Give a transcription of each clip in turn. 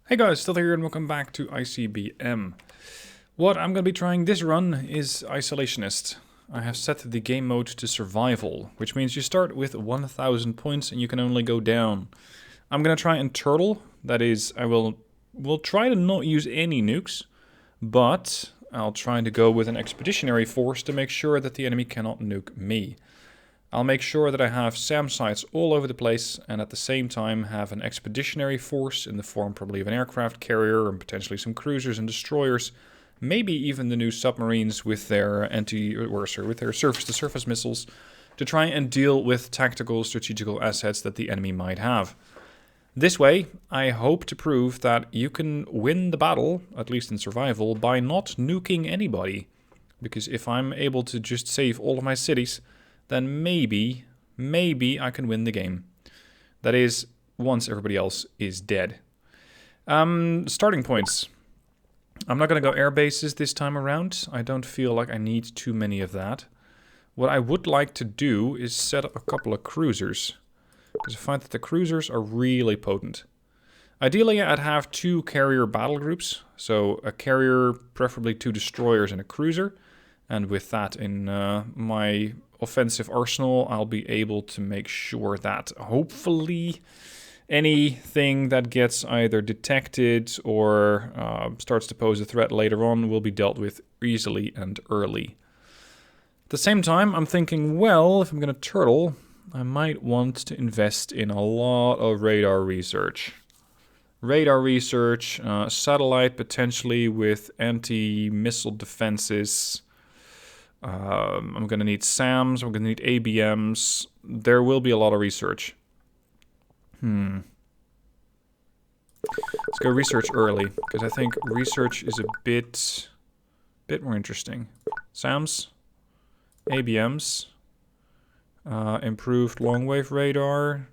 Hey guys, still here and welcome back to ICBM. What I'm going to be trying this run is Isolationist. I have set the game mode to survival, which means you start with 1000 points and you can only go down. I'm going to try and turtle, that is, I will try to not use any nukes, but I'll try to go with an expeditionary force to make sure that the enemy cannot nuke me. I'll make sure that I have SAM sites all over the place and at the same time have an expeditionary force in the form probably of an aircraft carrier and potentially some cruisers and destroyers, maybe even the new submarines with their surface-to-surface missiles to try and deal with tactical strategical assets that the enemy might have. This way, I hope to prove that you can win the battle, at least in survival, by not nuking anybody. Because if I'm able to just save all of my cities, then maybe I can win the game. That is, once everybody else is dead. Starting points. I'm not going to go air bases this time around. I don't feel like I need too many of that. What I would like to do is set up a couple of cruisers, because I find that the cruisers are really potent. Ideally, I'd have 2 carrier battle groups, so a carrier, preferably 2 destroyers and a cruiser. And with that in my offensive arsenal, I'll be able to make sure that hopefully anything that gets either detected or starts to pose a threat later on will be dealt with easily and early. At the same time, I'm thinking, well, if I'm going to turtle, I might want to invest in a lot of radar research. Radar research, satellite potentially with anti-missile defenses. I'm going to need SAMs, I'm going to need ABMs. There will be a lot of research. Let's go research early, because I think research is a bit more interesting. SAMs, ABMs, improved long-wave radar.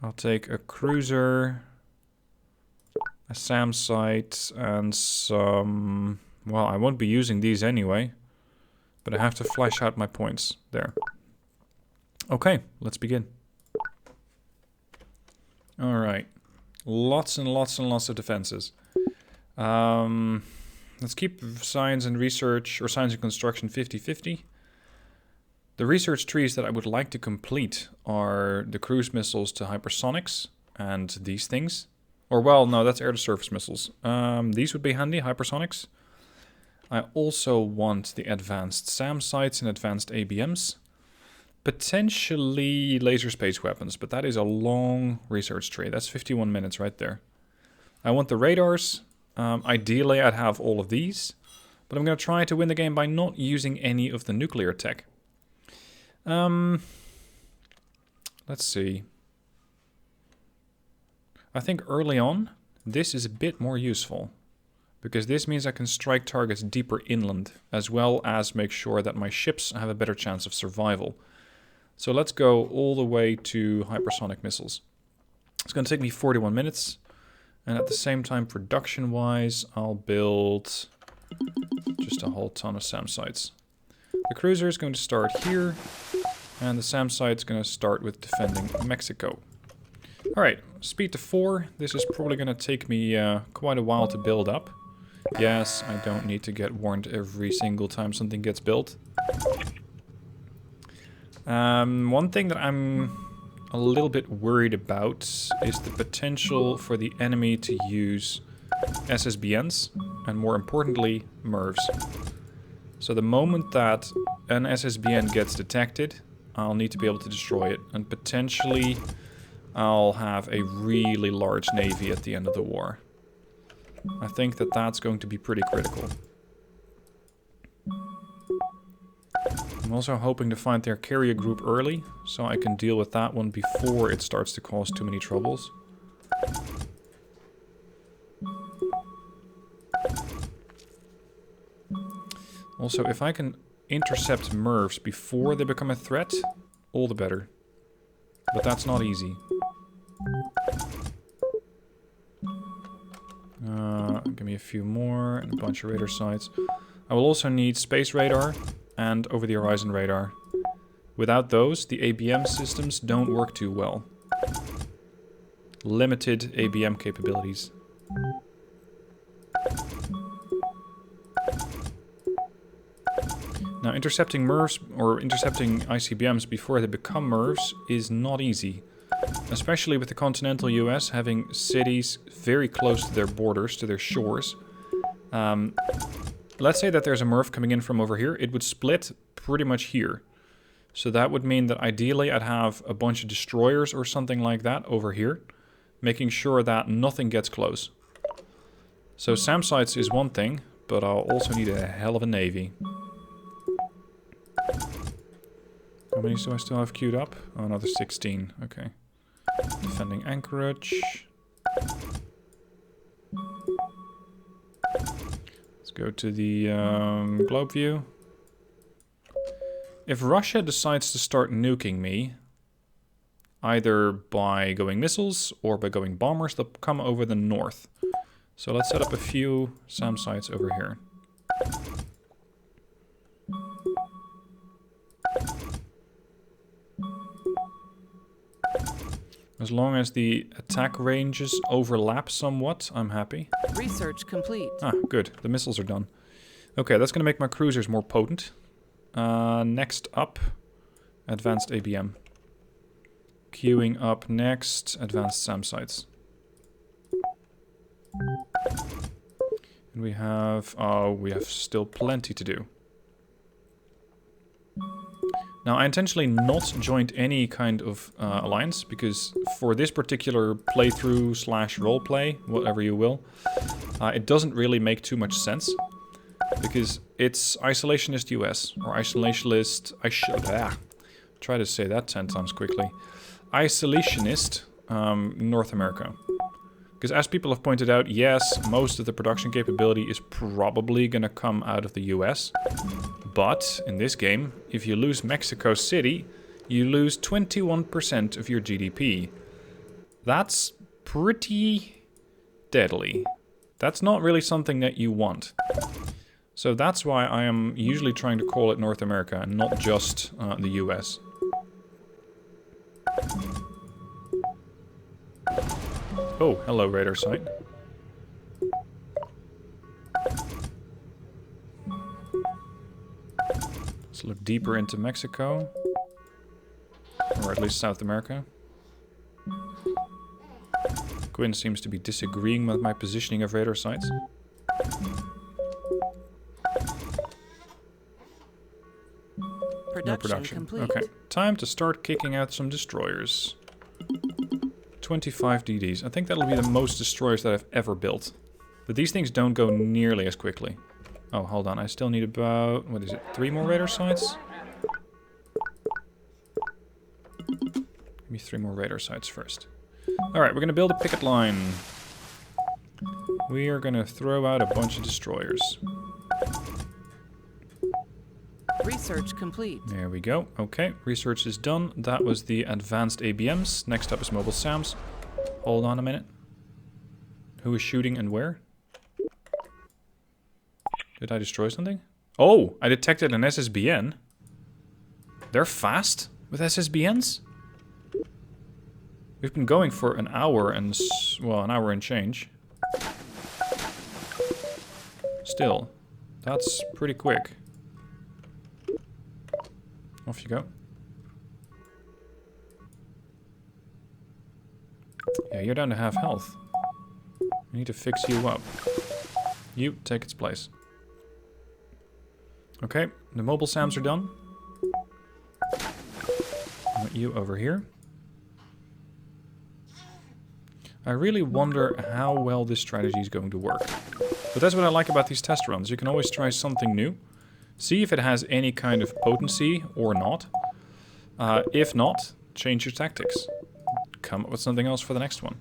I'll take a cruiser, a SAM site, and some... Well, I won't be using these anyway, but I have to flesh out my points there. Okay, let's begin. Alright, lots and lots and lots of defenses. Let's keep science and research, or science and construction 50-50. The research trees that I would like to complete are the cruise missiles to hypersonics and these things. Or, well, no, that's air-to-surface missiles. These would be handy, hypersonics. I also want the advanced SAM sites and advanced ABMs. Potentially laser space weapons, but that is a long research tree. That's 51 minutes right there. I want the radars. Ideally, I'd have all of these. But I'm going to try to win the game by not using any of the nuclear tech. Let's see. I think early on, this is a bit more useful. Because this means I can strike targets deeper inland, as well as make sure that my ships have a better chance of survival. So let's go all the way to hypersonic missiles. It's going to take me 41 minutes. And at the same time, production-wise, I'll build just a whole ton of SAM sites. The cruiser is going to start here, and the SAM site is going to start with defending Mexico. Alright, speed to 4. This is probably going to take me quite a while to build up. Yes, I don't need to get warned every single time something gets built. One thing that I'm a little bit worried about is the potential for the enemy to use SSBNs, and more importantly, MIRVs. So the moment that an SSBN gets detected, I'll need to be able to destroy it, and potentially I'll have a really large navy at the end of the war. I think that that's going to be pretty critical. I'm also hoping to find their carrier group early, so I can deal with that one before it starts to cause too many troubles. Also, if I can intercept MIRVs before they become a threat, all the better. But that's not easy. Give me a few more and a bunch of radar sites. I will also need space radar and over-the-horizon radar. Without those, the ABM systems don't work too well. limited ABM capabilities. Now, intercepting MIRVs, or intercepting ICBMs before they become MIRVs, is not easy. Especially with the continental US having cities very close to their borders, to their shores. Let's say that there's a MIRV coming in from over here. It would split pretty much here. So that would mean that ideally I'd have a bunch of destroyers or something like that over here, making sure that nothing gets close. So SAM sites is one thing, but I'll also need a hell of a navy. How many do I still have queued up? Oh, another 16. Okay. Defending anchorage. Let's go to the globe view. If Russia decides to start nuking me, either by going missiles or by going bombers, they'll come over the north. So let's set up a few SAM sites over here. As long as the attack ranges overlap somewhat, I'm happy. Research complete. Ah, good. The missiles are done. Okay, that's going to make my cruisers more potent. Next up, advanced ABM. Queuing up next, advanced SAM sites. And we have still plenty to do. Now, I intentionally not joined any kind of alliance, because for this particular playthrough / roleplay, whatever you will, it doesn't really make too much sense. Because it's Isolationist US, or Isolationist... try to say that 10 times quickly. Isolationist North America. Because as people have pointed out, yes, most of the production capability is probably going to come out of the US. But in this game, if you lose Mexico City, you lose 21% of your GDP. That's pretty deadly. That's not really something that you want. So that's why I am usually trying to call it North America and not just the US. Oh, hello radar site. Let's look deeper into Mexico. Or at least South America. Gwyn seems to be disagreeing with my positioning of radar sites. No production. Complete. Okay, time to start kicking out some destroyers. 25 DDs. I think that'll be the most destroyers that I've ever built. But these things don't go nearly as quickly. Oh, hold on. I still need about, what is it, 3 more radar sites? Give me 3 more radar sites first. Alright, we're going to build a picket line. We are going to throw out a bunch of destroyers. Research complete. There we go. Okay, research is done. That was the advanced ABMs. Next up is mobile SAMs. Hold on a minute. Who is shooting and where? Did I destroy something? Oh, I detected an SSBN. They're fast with SSBNs? We've been going for an hour and... well, an hour and change. Still, that's pretty quick. Off you go. Yeah, you're down to half health. I need to fix you up. You take its place. Okay, the mobile SAMs are done. I want you over here. I really wonder how well this strategy is going to work. But that's what I like about these test runs. You can always try something new. See if it has any kind of potency or not. If not, change your tactics. Come up with something else for the next one.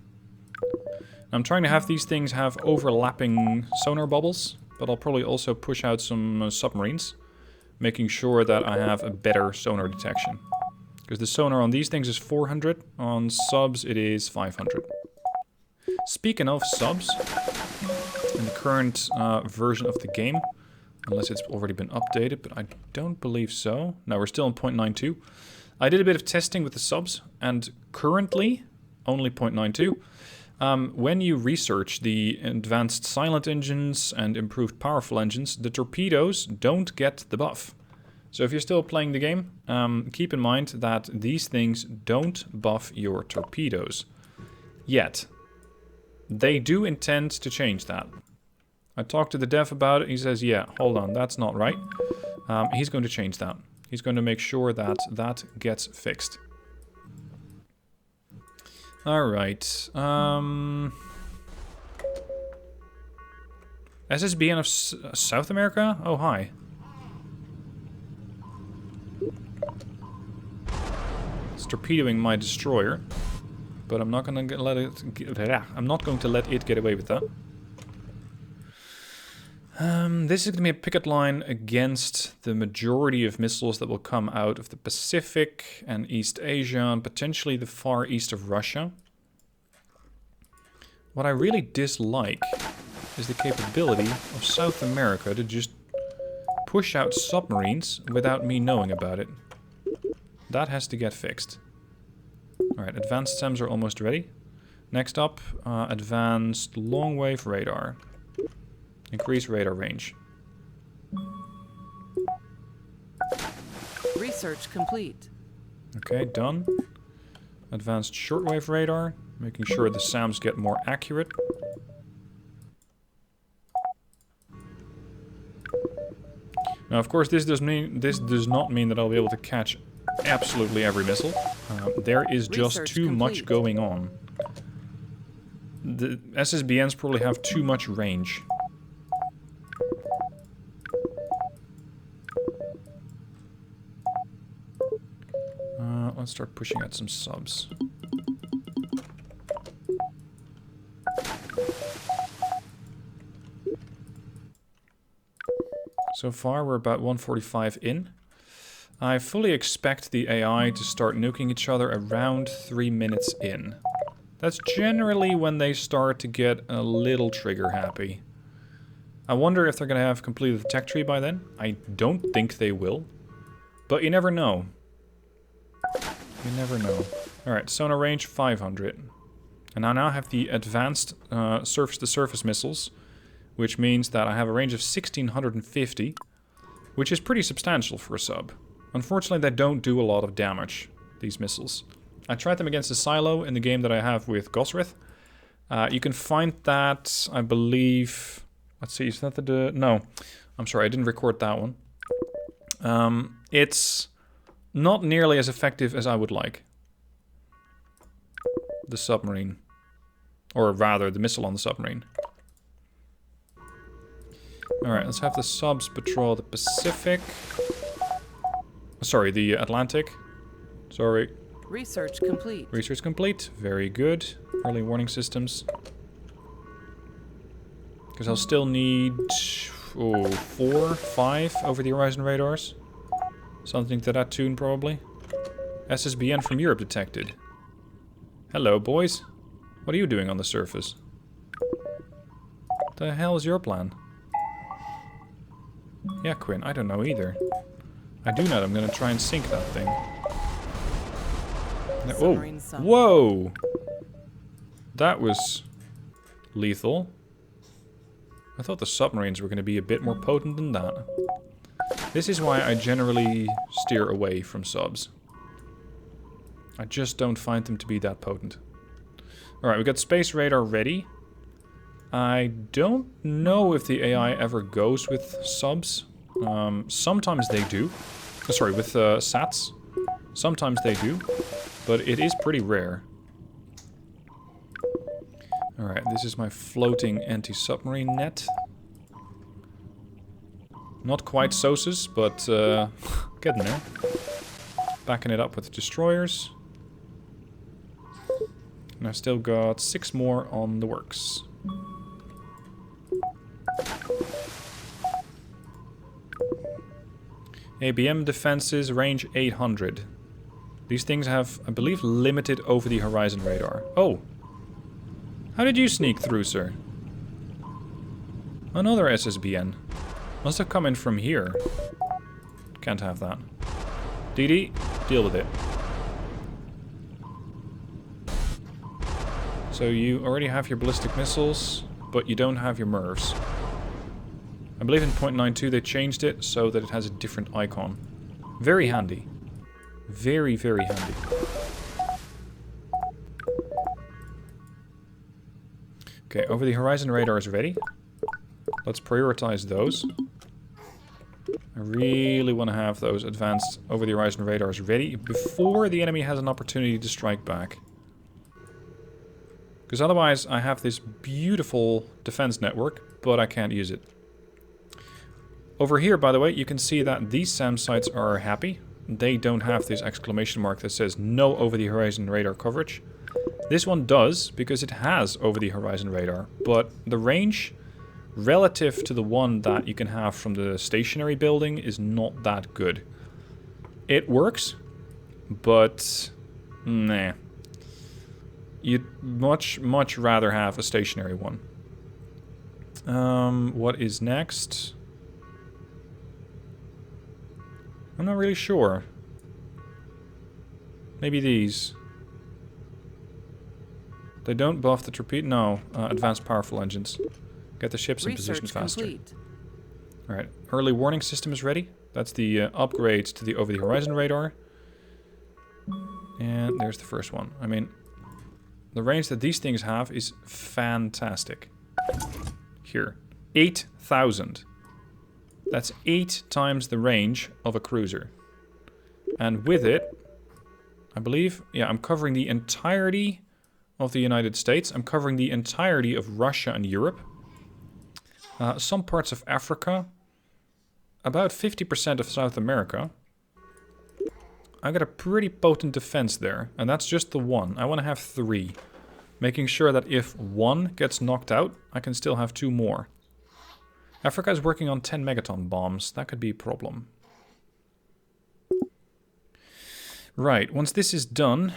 I'm trying to have these things have overlapping sonar bubbles, but I'll probably also push out some submarines, making sure that I have a better sonar detection. Because the sonar on these things is 400, on subs it is 500. Speaking of subs, in the current version of the game, unless it's already been updated, but I don't believe so. No, we're still on 0.92. I did a bit of testing with the subs, and currently, only 0.92. When you research the advanced silent engines and improved powerful engines, the torpedoes don't get the buff. So if you're still playing the game, keep in mind that these things don't buff your torpedoes. Yet. They do intend to change that. I talked to the dev about it. He says, yeah, hold on, that's not right. He's going to change that. He's going to make sure that that gets fixed. Alright. SSBN of South America? Oh, hi. It's torpedoing my destroyer. But I'm not going to let it. I'm not going to let it get away with that. This is going to be a picket line against the majority of missiles that will come out of the Pacific and East Asia and potentially the far east of Russia. What I really dislike is the capability of South America to just push out submarines without me knowing about it. That has to get fixed. Alright, advanced SEMs are almost ready. Next up, advanced long-wave radar. Increase radar range. Research complete. Okay, done. Advanced shortwave radar, making sure the SAMs get more accurate. Now, of course, this does not mean that I'll be able to catch absolutely every missile. There is just too much going on. The SSBNs probably have too much range. Let's start pushing out some subs. So far, we're about 145 in. I fully expect the AI to start nuking each other around 3 minutes in. That's generally when they start to get a little trigger happy. I wonder if they're going to have completed the tech tree by then. I don't think they will. But you never know. You never know. Alright, sonar range 500. And I now have the advanced surface-to-surface missiles, which means that I have a range of 1650, which is pretty substantial for a sub. Unfortunately, they don't do a lot of damage, these missiles. I tried them against a silo in the game that I have with Gosrith. You can find that, I believe... Let's see, is that the... No, I'm sorry, I didn't record that one. It's not nearly as effective as I would like. The submarine. Or rather, the missile on the submarine. Alright, let's have the subs patrol the Pacific. Sorry, the Atlantic. Sorry. Research complete. Research complete. Very good. Early warning systems. Because I'll still need... 4, 5 over the horizon radars. Something to that tune, probably. SSBN from Europe detected. Hello, boys. What are you doing on the surface? What the hell is your plan? Yeah, Quinn, I don't know either. I do know I'm gonna try and sink that thing. Oh! Whoa! That was lethal. I thought the submarines were gonna be a bit more potent than that. This is why I generally steer away from subs. I just don't find them to be that potent. Alright, we got space radar ready. I don't know if the AI ever goes with subs. Sometimes they do. Sorry, with sats. Sometimes they do. But it is pretty rare. Alright, this is my floating anti-submarine net. Not quite SOSUS, but getting there. Backing it up with destroyers. And I've still got 6 more on the works. ABM defenses range 800. These things have, I believe, limited over the horizon radar. Oh! How did you sneak through, sir? Another SSBN. Must have come in from here. Can't have that. DD, deal with it. So you already have your ballistic missiles, but you don't have your MIRVs. I believe in 0.92 they changed it so that it has a different icon. Very handy. Very, very handy. Okay, over the horizon radar is ready. Let's prioritize those. I really want to have those advanced over the horizon radars ready before the enemy has an opportunity to strike back. Because otherwise I have this beautiful defense network, but I can't use it. Over here, by the way, you can see that these SAM sites are happy. They don't have this exclamation mark that says no over the horizon radar coverage. This one does, because it has over the horizon radar, but the range relative to the one that you can have from the stationary building is not that good. It works, but nah. You'd much rather have a stationary one. What is next? I'm not really sure. Maybe these. They don't buff the torpedo. No, advanced powerful engines. Get the ships in position faster. Complete. Alright, early warning system is ready. That's the upgrades to the over-the-horizon radar. And there's the first one. I mean, the range that these things have is fantastic. Here, 8,000. That's 8 times the range of a cruiser. And with it, I believe, yeah, I'm covering the entirety of the United States. I'm covering the entirety of Russia and Europe. Some parts of Africa. About 50% of South America. I got a pretty potent defense there. And that's just the one. I want to have 3. Making sure that if one gets knocked out, I can still have 2 more. Africa is working on 10 megaton bombs. That could be a problem. Right, once this is done,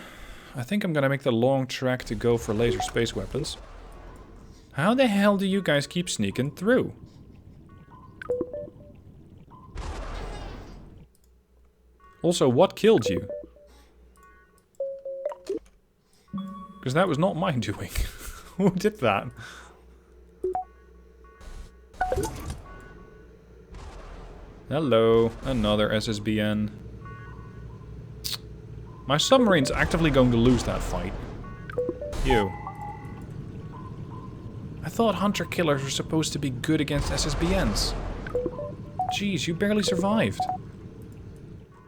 I think I'm gonna make the long trek to go for laser space weapons. How the hell do you guys keep sneaking through? Also, what killed you? Because that was not my doing. Who did that? Hello, another SSBN. My submarine's actively going to lose that fight. You. I thought hunter killers were supposed to be good against SSBNs. Jeez, you barely survived.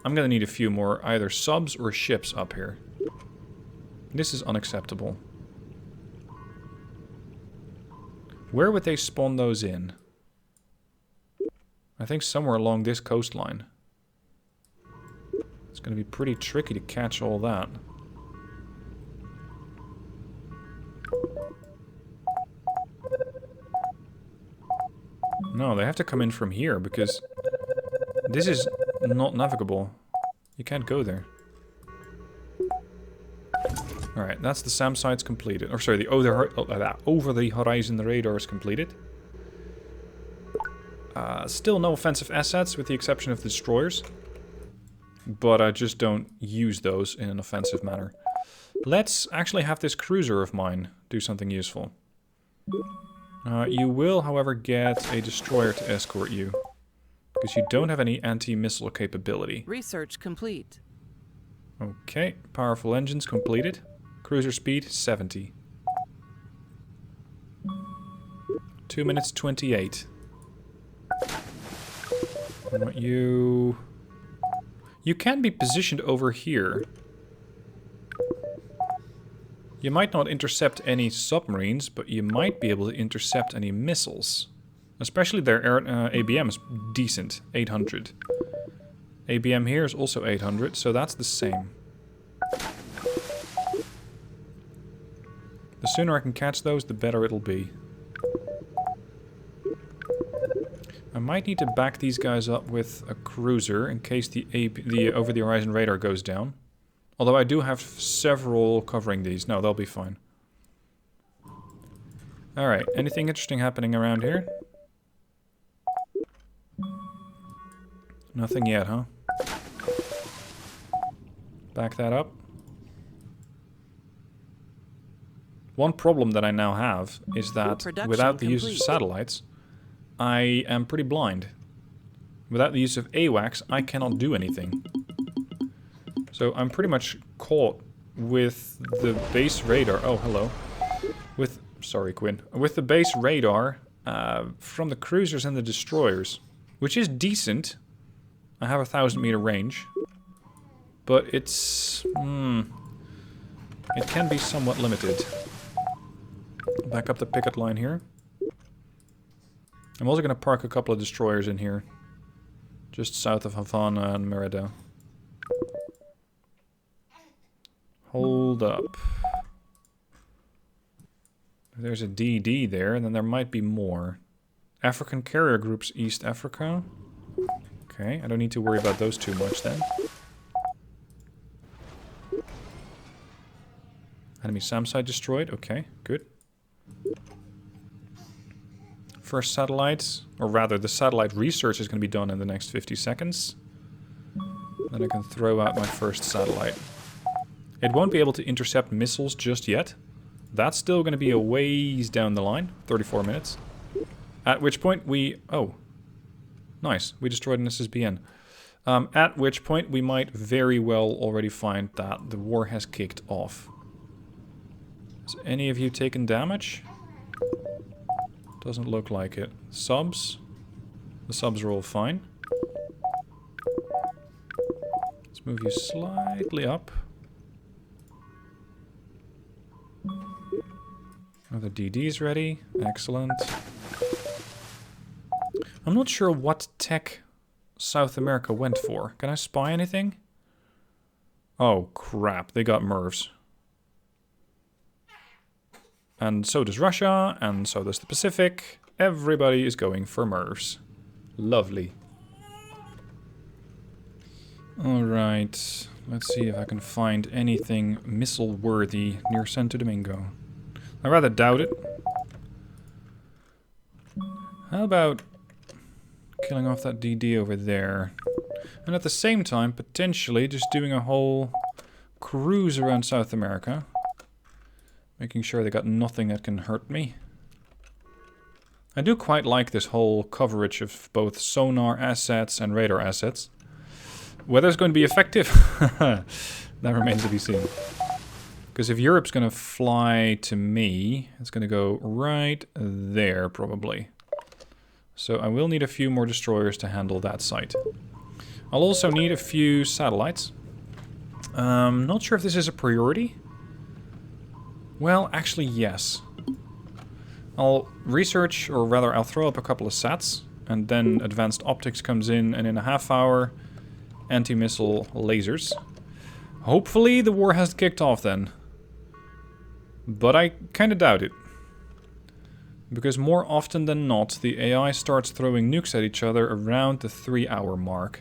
I'm gonna need a few more either subs or ships up here. This is unacceptable. Where would they spawn those in? I think somewhere along this coastline. It's going to be pretty tricky to catch all that. No, they have to come in from here because this is not navigable. You can't go there. Alright, that's the SAM sites completed. Or sorry, the over the horizon radar is completed. Still no offensive assets with the exception of the destroyers. But I just don't use those in an offensive manner. Let's actually have this cruiser of mine do something useful. You will, however, get a destroyer to escort you. Because you don't have any anti-missile capability. Research complete. Okay, powerful engines completed. Cruiser speed, 70. 2 minutes 28. I want you... You can be positioned over here. You might not intercept any submarines, but you might be able to intercept any missiles. Especially their ABM is decent, 800. ABM here is also 800, so that's the same. The sooner I can catch those, the better it'll be. I might need to back these guys up with a cruiser in case the over-the-horizon radar goes down. Although I do have several covering these. No, they'll be fine. Alright, anything interesting happening around here? Nothing yet, huh? Back that up. One problem that I now have is that Production without the use of complete. satellites, I am pretty blind. Without the use of AWACS, I cannot do anything. So I'm pretty much caught with the base radar. Oh, hello. Sorry, Quinn. With the base radar from the cruisers and the destroyers, which is decent. I have a 1,000-meter range, but it's it can be somewhat limited. Back up the picket line here. I'm also going to park a couple of destroyers in here, just south of Havana and Merida. Hold up. There's a DD there, and then there might be more. African carrier groups, East Africa. Okay, I don't need to worry about those too much then. Enemy SAM site destroyed. Okay, good. First satellites, or rather the satellite research is going to be done in the next 50 seconds. Then I can throw out my first satellite. It won't be able to intercept missiles just yet. That's still going to be a ways down the line. 34 minutes. At which point we... Oh. Nice. We destroyed an SSBN. At which point we might very well already find that the war has kicked off. Has any of you taken damage? Doesn't look like it. Subs? The subs are all fine. Let's move you slightly up. Another DD's ready. Excellent. I'm not sure what tech South America went for. Can I spy anything? Oh, crap. They got MIRVs. And so does Russia, and so does the Pacific. Everybody is going for MIRVs. Lovely. Alright. Let's see if I can find anything missile-worthy near Santo Domingo. I rather doubt it. How about killing off that DD over there? And at the same time, potentially just doing a whole cruise around South America. Making sure they got nothing that can hurt me. I do quite like this whole coverage of both sonar assets and radar assets. Whether it's going to be effective, that remains to be seen. Because if Europe's going to fly to me, it's going to go right there, probably. So I will need a few more destroyers to handle that site. I'll also need a few satellites. Not sure if this is a priority. Well, actually, yes. I'll research, or rather, I'll throw up a couple of sats, and then advanced optics comes in, and in a half hour, anti-missile lasers. Hopefully the war has kicked off then. But I kind of doubt it. Because more often than not, the AI starts throwing nukes at each other around the 3-hour mark.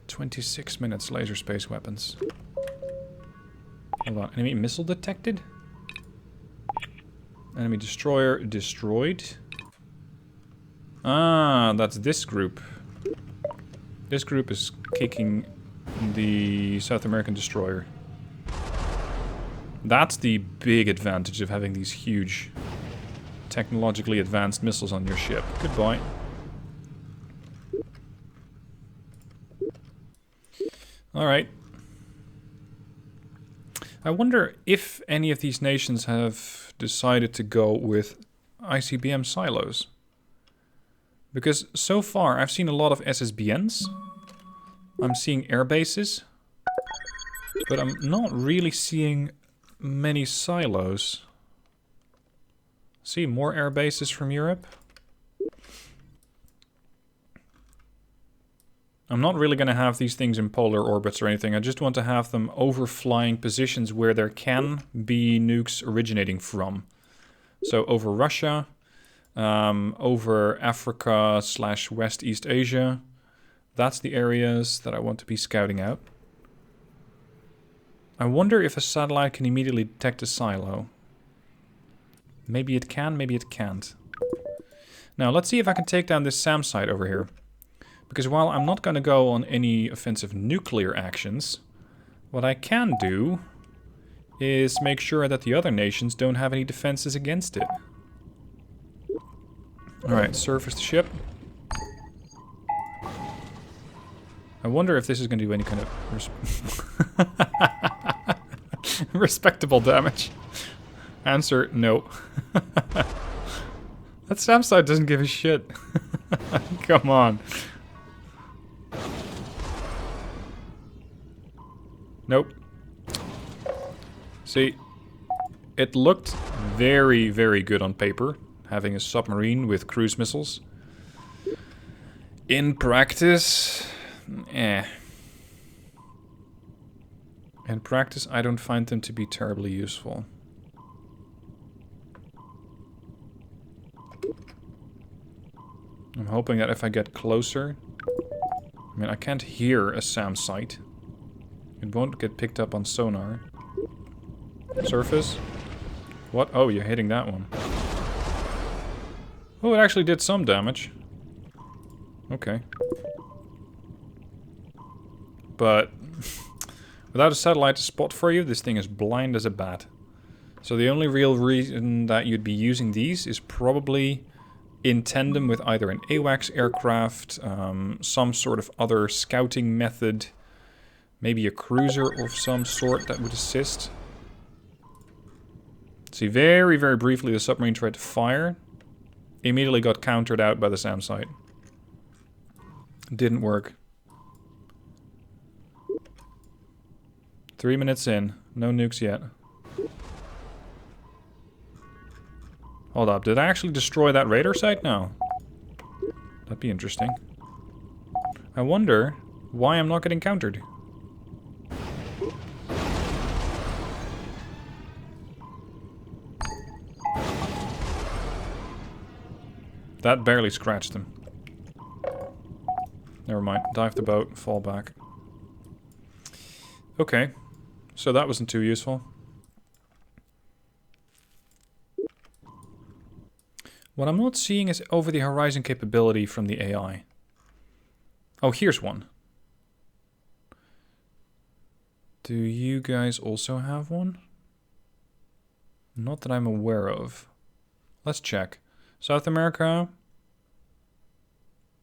26 minutes laser space weapons. Hold on, enemy missile detected? Enemy destroyer destroyed? Ah, that's this group. This group is kicking the South American destroyer. That's the big advantage of having these huge, technologically advanced missiles on your ship. Goodbye. Alright. I wonder if any of these nations have decided to go with ICBM silos. Because so far I've seen a lot of SSBNs. I'm seeing air bases. But I'm not really seeing many silos. See, more air bases from Europe. I'm not really going to have these things in polar orbits or anything. I just want to have them overflying positions where there can be nukes originating from. So over Russia, over Africa / West East Asia. That's the areas that I want to be scouting out. I wonder if a satellite can immediately detect a silo. Maybe it can, maybe it can't. Now, let's see if I can take down this SAM site over here. Because while I'm not going to go on any offensive nuclear actions, what I can do is make sure that the other nations don't have any defenses against it. Alright, surface the ship. I wonder if this is going to do any kind of respectable damage. Answer, no. That SAM site doesn't give a shit. Come on. Nope. See, it looked very, very good on paper, having a submarine with cruise missiles. In practice, eh. In practice, I don't find them to be terribly useful. I'm hoping that if I get closer... I mean, I can't hear a SAM site. It won't get picked up on sonar. Surface? What? Oh, you're hitting that one. Oh, it actually did some damage. Okay. But... without a satellite to spot for you, this thing is blind as a bat. So the only real reason that you'd be using these is probably in tandem with either an AWACS aircraft, some sort of other scouting method, maybe a cruiser of some sort that would assist. See, very, very briefly the submarine tried to fire. Immediately got countered out by the SAM site. Didn't work. 3 minutes in. No nukes yet. Hold up, did I actually destroy that radar site? No. That'd be interesting. I wonder why I'm not getting countered. That barely scratched him. Never mind. Dive the boat, fall back. Okay. So that wasn't too useful. What I'm not seeing is over-the-horizon capability from the AI. Oh, here's one. Do you guys also have one? Not that I'm aware of. Let's check. South America.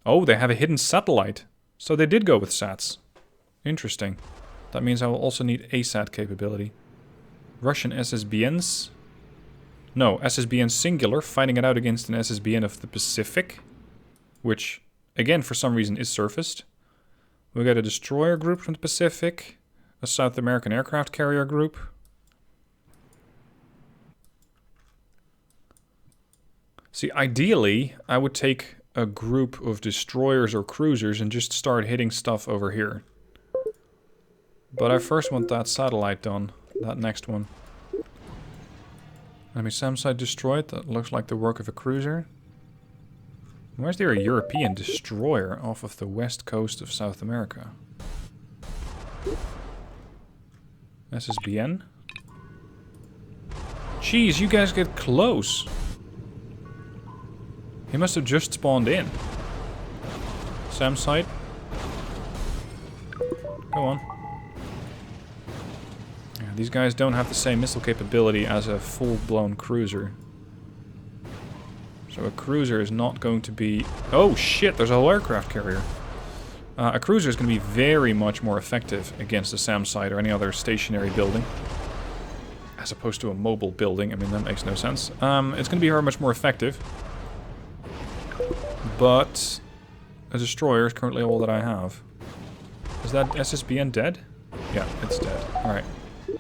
Oh, they have a hidden satellite. So they did go with SATs. Interesting. That means I will also need ASAT capability. Russian SSBNs. No, SSBN singular, fighting it out against an SSBN of the Pacific. Which, again, for some reason is surfaced. We got a destroyer group from the Pacific. A South American aircraft carrier group. See, ideally, I would take a group of destroyers or cruisers and just start hitting stuff over here. But I first want that satellite done. That next one. Enemy SAM site destroyed. That looks like the work of a cruiser. Why is there a European destroyer off of the west coast of South America? SSBN? Jeez, you guys get close. He must have just spawned in. SAM site. Go on. Yeah, these guys don't have the same missile capability as a full-blown cruiser. So a cruiser is not going to be... Oh shit, there's a whole aircraft carrier. A cruiser is going to be very much more effective against a SAM site or any other stationary building. As opposed to a mobile building. I mean, that makes no sense. It's going to be very much more effective. But a destroyer is currently all that I have. Is that SSBN dead? Yeah, it's dead. Alright.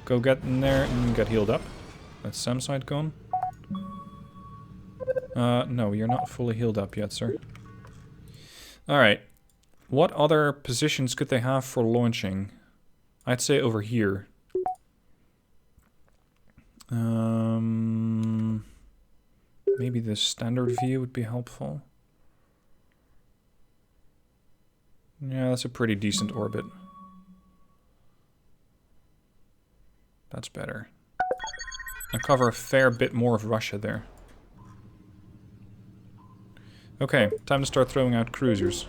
Go get in there and get healed up. That's SAM site gone. No, you're not fully healed up yet, sir. Alright. What other positions could they have for launching? I'd say over here. Maybe the standard view would be helpful. Yeah, that's a pretty decent orbit. That's better. I cover a fair bit more of Russia there. Okay, time to start throwing out cruisers.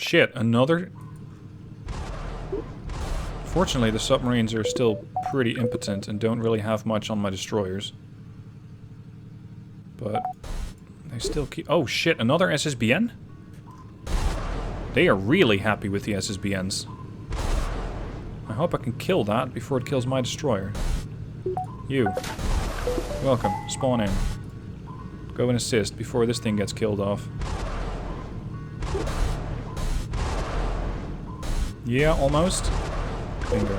Shit, another... Fortunately, the submarines are still pretty impotent and don't really have much on my destroyers. But they still keep... Oh shit, another SSBN? They are really happy with the SSBNs. I hope I can kill that before it kills my destroyer. You. Welcome. Spawn in. Go and assist before this thing gets killed off. Yeah, almost. Bingo.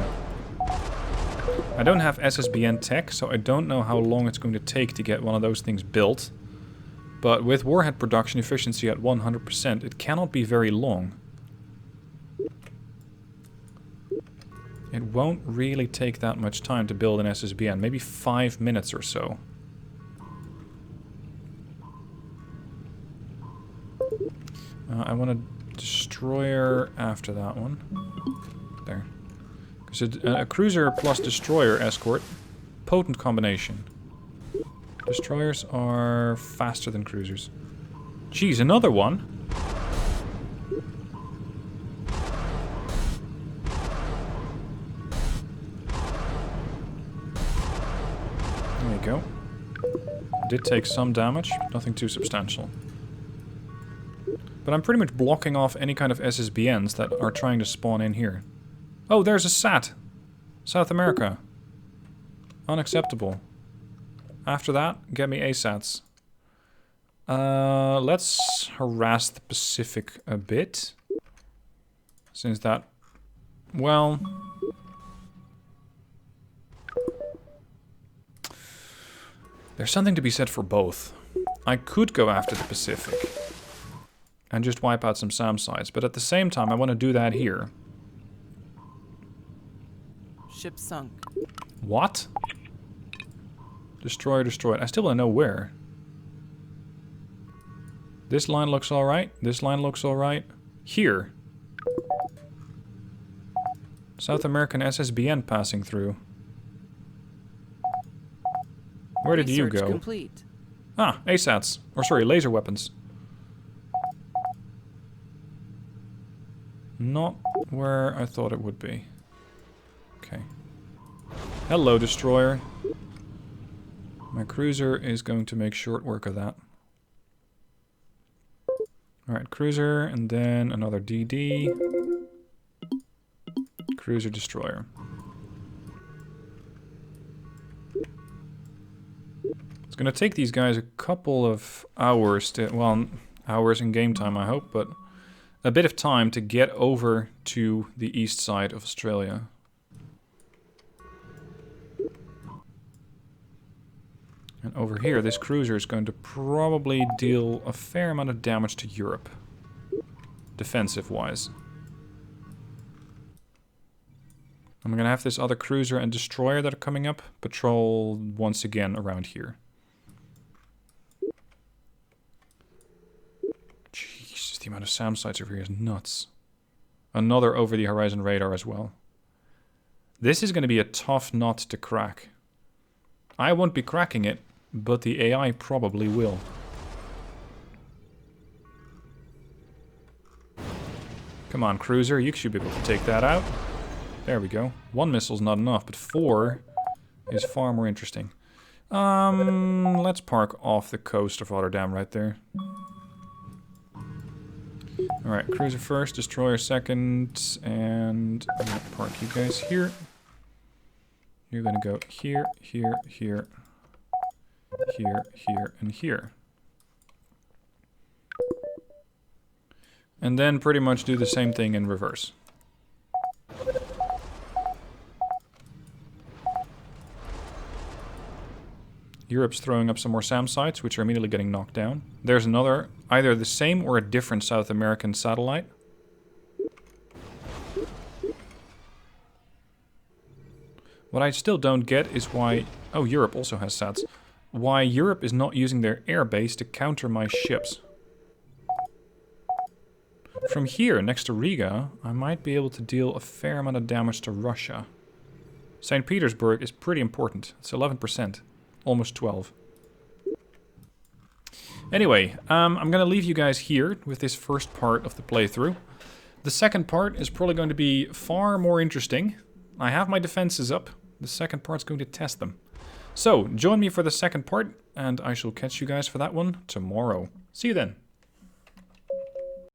I don't have SSBN tech, so I don't know how long it's going to take to get one of those things built. But with warhead production efficiency at 100%, it cannot be very long. It won't really take that much time to build an SSBN, maybe 5 minutes or so. I want a destroyer after that one. There. Because a cruiser plus destroyer escort, potent combination. Destroyers are faster than cruisers. Jeez, another one? There you go. Did take some damage, nothing too substantial. But I'm pretty much blocking off any kind of SSBNs that are trying to spawn in here. Oh, there's a SAT! South America. Unacceptable. After that, get me ASATs. Let's harass the Pacific a bit. Since that... Well... There's something to be said for both. I could go after the Pacific and just wipe out some SAM sites, but at the same time I want to do that here. Ship sunk. What? Destroyer destroyed. I still want to know where. This line looks alright. This line looks alright. Here. South American SSBN passing through. Where did you go? Complete. Ah, ASATs. Or sorry, laser weapons. Not where I thought it would be. Okay. Hello, destroyer. My cruiser is going to make short work of that. Alright, cruiser, and then another DD. Cruiser, destroyer. It's going to take these guys a couple of hours to... Well, hours in game time, I hope, but... a bit of time to get over to the east side of Australia. And over here, this cruiser is going to probably deal a fair amount of damage to Europe. Defensive-wise. I'm going to have this other cruiser and destroyer that are coming up patrol once again around here. Jesus, the amount of SAM sites over here is nuts. Another over-the-horizon radar as well. This is going to be a tough nut to crack. I won't be cracking it, but the AI probably will. Come on, cruiser, you should be able to take that out. There we go. 1 missile's not enough, but 4 is far more interesting. Let's park off the coast of Rotterdam right there. Alright, cruiser first, destroyer second, and I'm gonna park you guys here. You're gonna go here, here, here, here, here, and here. And then pretty much do the same thing in reverse. Europe's throwing up some more SAM sites, which are immediately getting knocked down. There's another, either the same or a different South American satellite. What I still don't get is why... Oh, Europe also has SATs. Why Europe is not using their airbase to counter my ships. From here, next to Riga, I might be able to deal a fair amount of damage to Russia. St. Petersburg is pretty important. It's 11%. Almost 12. Anyway, I'm going to leave you guys here with this first part of the playthrough. The second part is probably going to be far more interesting. I have my defenses up. The second part's going to test them. So, join me for the second part, and I shall catch you guys for that one tomorrow. See you then.